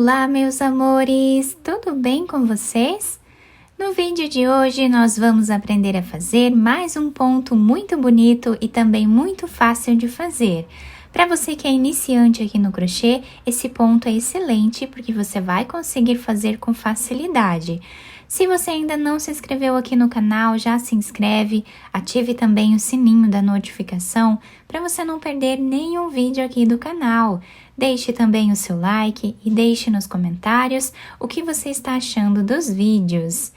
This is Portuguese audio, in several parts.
Olá, meus amores! Tudo bem com vocês? No vídeo de hoje, nós vamos aprender a fazer mais um ponto muito bonito e também muito fácil de fazer. Para você que é iniciante aqui no crochê, esse ponto é excelente porque você vai conseguir fazer com facilidade. Se você ainda não se inscreveu aqui no canal, já se inscreve, ative também o sininho da notificação para você não perder nenhum vídeo aqui do canal. Deixe também o seu like e deixe nos comentários o que você está achando dos vídeos.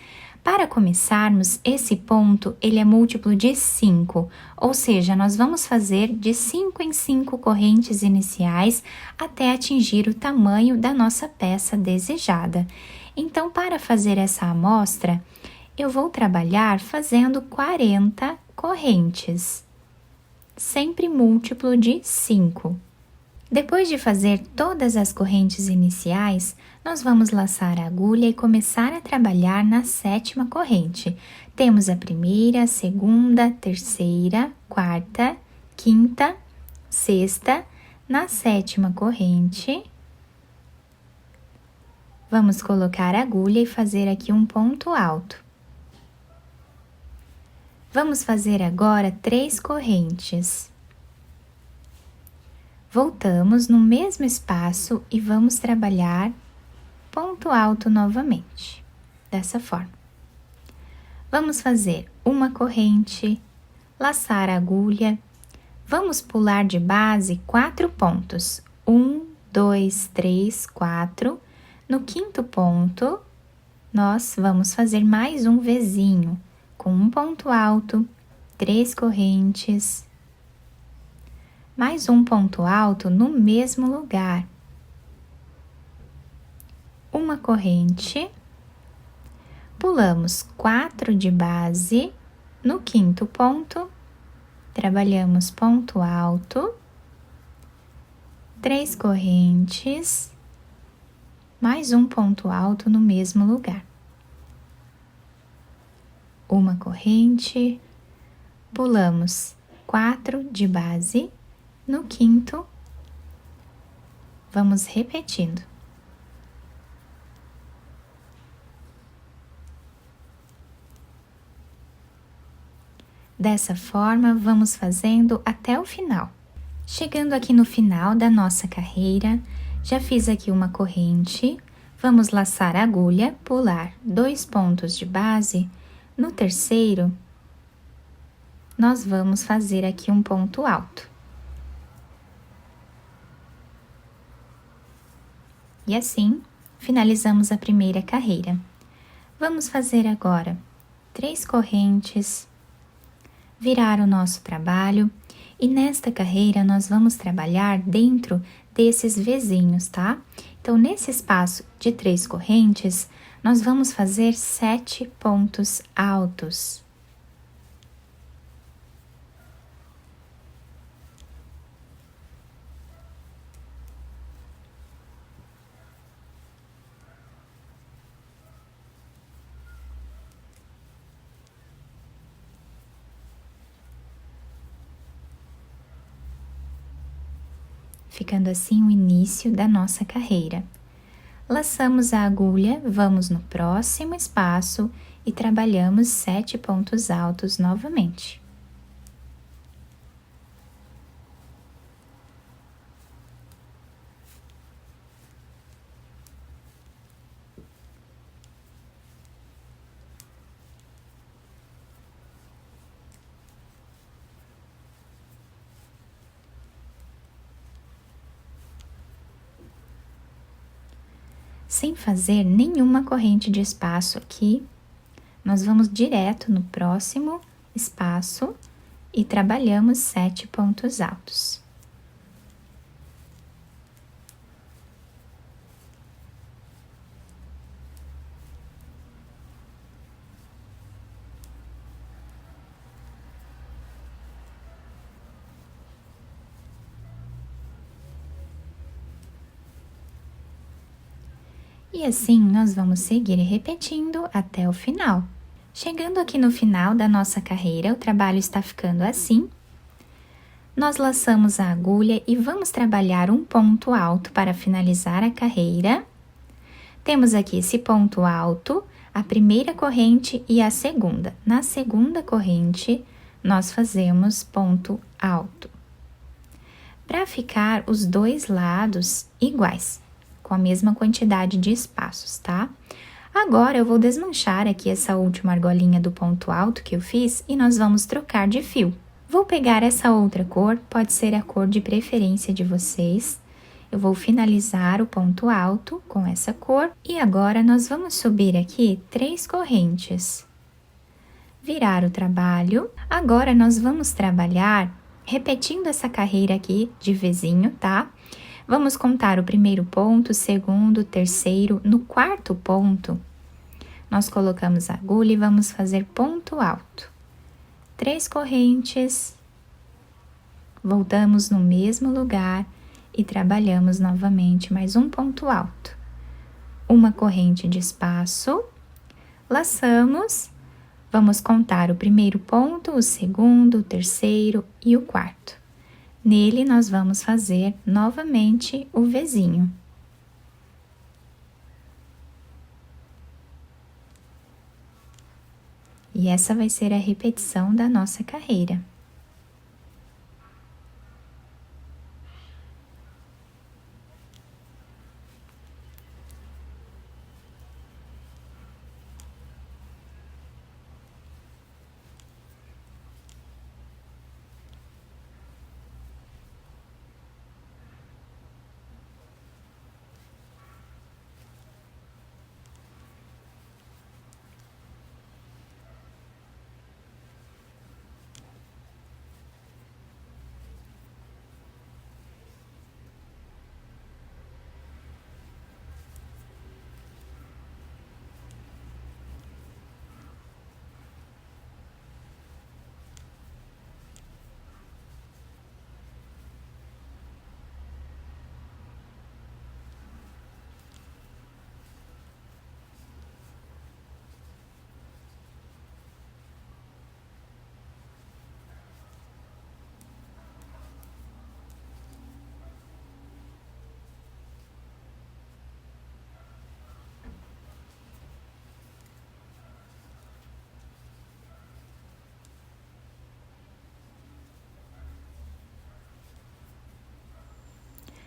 Para começarmos, esse ponto ele é múltiplo de 5, ou seja, nós vamos fazer de 5 em 5 correntes iniciais até atingir o tamanho da nossa peça desejada. Então, para fazer essa amostra, eu vou trabalhar fazendo 40 correntes, sempre múltiplo de 5. Depois de fazer todas as correntes iniciais, nós vamos laçar a agulha e começar a trabalhar na 7ª corrente. Temos a primeira, a segunda, terceira, quarta, quinta, sexta. Na 7ª corrente, vamos colocar a agulha e fazer aqui um ponto alto. Vamos fazer agora 3 correntes. Voltamos no mesmo espaço e vamos trabalhar ponto alto novamente, dessa forma. Vamos fazer uma corrente, laçar a agulha, vamos pular de base 4 pontos, 1, 2, 3, 4. No 5º ponto, nós vamos fazer mais um Vzinho, com um ponto alto, 3 correntes, mais um ponto alto no mesmo lugar, uma corrente, pulamos 4 de base, no 5º ponto, trabalhamos ponto alto, 3 correntes, mais um ponto alto no mesmo lugar, uma corrente, pulamos 4 de base, no 5º, vamos repetindo. Dessa forma, vamos fazendo até o final. Chegando aqui no final da nossa carreira, já fiz aqui uma corrente, vamos laçar a agulha, pular 2 pontos de base, no 3º, nós vamos fazer aqui um ponto alto. E assim, finalizamos a primeira carreira. Vamos fazer agora 3 correntes, virar o nosso trabalho, e nesta carreira nós vamos trabalhar dentro desses Vzinhos, tá? Então, nesse espaço de 3 correntes, nós vamos fazer 7 pontos altos. Ficando assim o início da nossa carreira. Laçamos a agulha, vamos no próximo espaço e trabalhamos 7 pontos altos novamente. Sem fazer nenhuma corrente de espaço aqui, nós vamos direto no próximo espaço e trabalhamos 7 pontos altos. E assim, nós vamos seguir repetindo até o final. Chegando aqui no final da nossa carreira, o trabalho está ficando assim. Nós laçamos a agulha e vamos trabalhar um ponto alto para finalizar a carreira. Temos aqui esse ponto alto, a primeira corrente e a segunda. Na segunda corrente, nós fazemos ponto alto. Para ficar os dois lados iguais, com a mesma quantidade de espaços, tá? Agora, eu vou desmanchar aqui essa última argolinha do ponto alto que eu fiz e nós vamos trocar de fio. Vou pegar essa outra cor, pode ser a cor de preferência de vocês. Eu vou finalizar o ponto alto com essa cor e agora nós vamos subir aqui 3 correntes. Virar o trabalho. Agora, nós vamos trabalhar repetindo essa carreira aqui de Vzinho, tá? Vamos contar o primeiro ponto, o segundo, o terceiro. No quarto ponto, nós colocamos a agulha e vamos fazer ponto alto. 3 correntes. Voltamos no mesmo lugar e trabalhamos novamente mais um ponto alto. Uma corrente de espaço, laçamos, vamos contar o primeiro ponto, o segundo, o terceiro e o quarto. Nele, nós vamos fazer novamente o Vzinho. E essa vai ser a repetição da nossa carreira.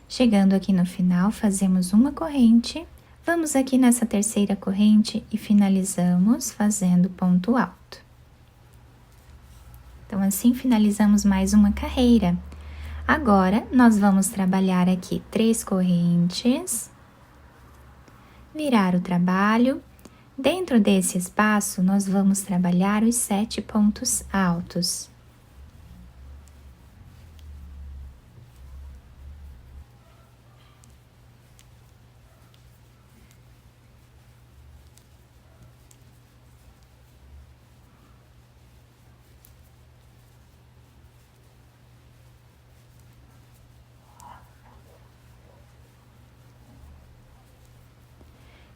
Chegando aqui no final, fazemos uma corrente, vamos aqui nessa terceira corrente e finalizamos fazendo ponto alto. Então, assim finalizamos mais uma carreira. Agora, nós vamos trabalhar aqui 3 correntes, virar o trabalho. Dentro desse espaço, nós vamos trabalhar os 7 pontos altos.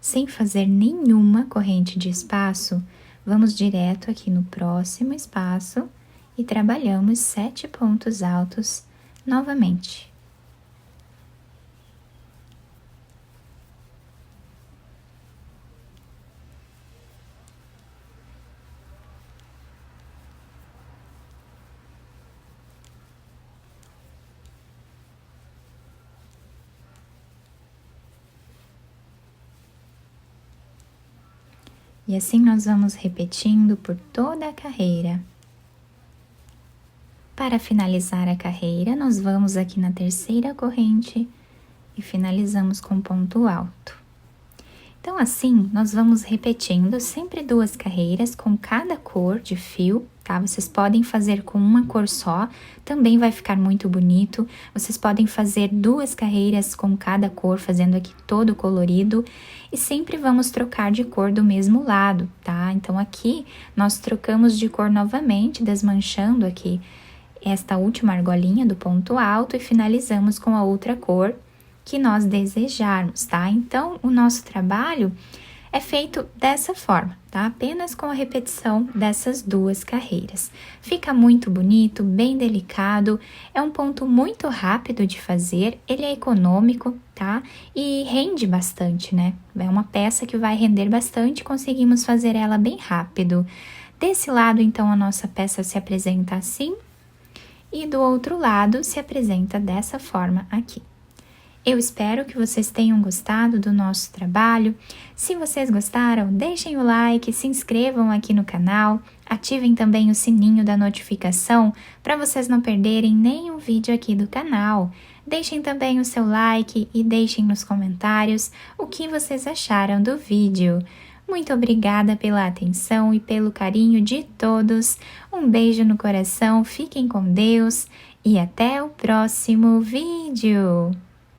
Sem fazer nenhuma corrente de espaço, vamos direto aqui no próximo espaço e trabalhamos 7 pontos altos novamente. E assim nós vamos repetindo por toda a carreira. Para finalizar a carreira, nós vamos aqui na terceira corrente e finalizamos com ponto alto. Então, assim, nós vamos repetindo sempre 2 carreiras com cada cor de fio, tá? Vocês podem fazer com uma cor só, também vai ficar muito bonito. Vocês podem fazer 2 carreiras com cada cor, fazendo aqui todo colorido. E sempre vamos trocar de cor do mesmo lado, tá? Então, aqui nós trocamos de cor novamente, desmanchando aqui esta última argolinha do ponto alto e finalizamos com a outra cor que nós desejarmos, tá? Então, o nosso trabalho é feito dessa forma, tá? Apenas com a repetição dessas 2 carreiras. Fica muito bonito, bem delicado, é um ponto muito rápido de fazer, ele é econômico, tá? E rende bastante, né? É uma peça que vai render bastante, conseguimos fazer ela bem rápido. Desse lado, então, a nossa peça se apresenta assim, e do outro lado se apresenta dessa forma aqui. Eu espero que vocês tenham gostado do nosso trabalho. Se vocês gostaram, deixem o like, se inscrevam aqui no canal, ativem também o sininho da notificação para vocês não perderem nenhum vídeo aqui do canal. Deixem também o seu like e deixem nos comentários o que vocês acharam do vídeo. Muito obrigada pela atenção e pelo carinho de todos. Um beijo no coração, fiquem com Deus e até o próximo vídeo!